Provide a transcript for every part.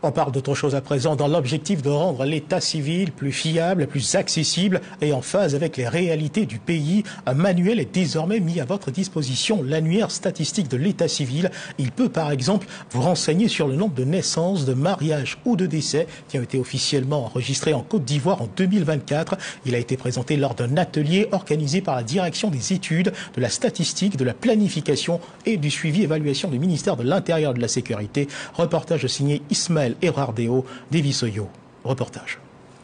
On parle d'autre chose à présent dans l'objectif de rendre l'état civil plus fiable, plus accessible et en phase avec les réalités du pays. Un manuel est désormais mis à votre disposition, l'annuaire statistique de l'état civil. Il peut par exemple vous renseigner sur le nombre de naissances, de mariages ou de décès qui ont été officiellement enregistrés en Côte d'Ivoire en 2024. Il a été présenté lors d'un atelier organisé par la direction des études, de la statistique, de la planification et du suivi-évaluation du ministère de l'Intérieur et de la Sécurité. Reportage signé Ismaël Erardeo, Devisoyo. Reportage.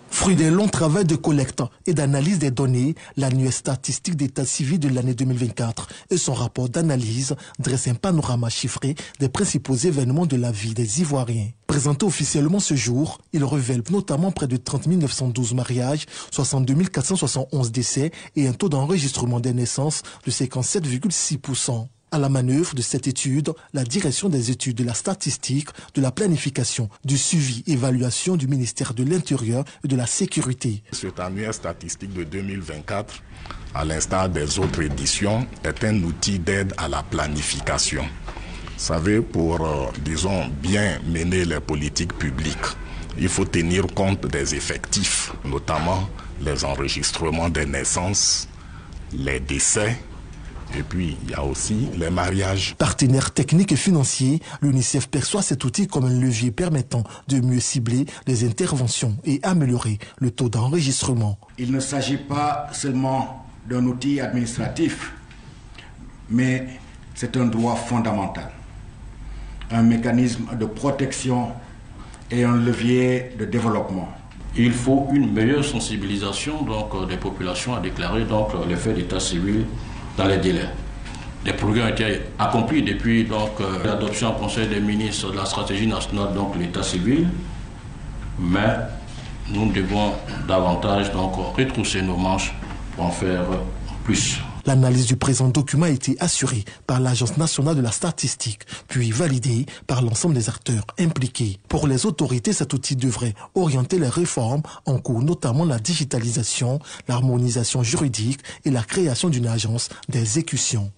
Fruit d'un long travail de collecte et d'analyse des données, l'annuaire statistique d'état civil de l'année 2024 et son rapport d'analyse dressent un panorama chiffré des principaux événements de la vie des Ivoiriens. Présenté officiellement ce jour, il révèle notamment près de 30 912 mariages, 62 471 décès et un taux d'enregistrement des naissances de 57,6%. À la manœuvre de cette étude, la direction des études de la statistique, de la planification, du suivi, évaluation du ministère de l'Intérieur et de la Sécurité. Cet annuaire statistique de 2024, à l'instar des autres éditions, est un outil d'aide à la planification. Vous savez, pour, disons, bien mener les politiques publiques, il faut tenir compte des effectifs, notamment les enregistrements des naissances, les décès, et puis, il y a aussi les mariages. Partenaire technique et financier, l'UNICEF perçoit cet outil comme un levier permettant de mieux cibler les interventions et améliorer le taux d'enregistrement. Il ne s'agit pas seulement d'un outil administratif, mais c'est un droit fondamental, un mécanisme de protection et un levier de développement. Il faut une meilleure sensibilisation donc, des populations à déclarer donc, les faits d'état civil dans les délais. Les progrès ont été accomplis depuis l'adoption au Conseil des ministres de la stratégie nationale, donc l'état civil, mais nous devons davantage retrousser nos manches pour en faire plus. L'analyse du présent document a été assurée par l'Agence nationale de la statistique, puis validée par l'ensemble des acteurs impliqués. Pour les autorités, cet outil devrait orienter les réformes en cours, notamment la digitalisation, l'harmonisation juridique et la création d'une agence d'exécution.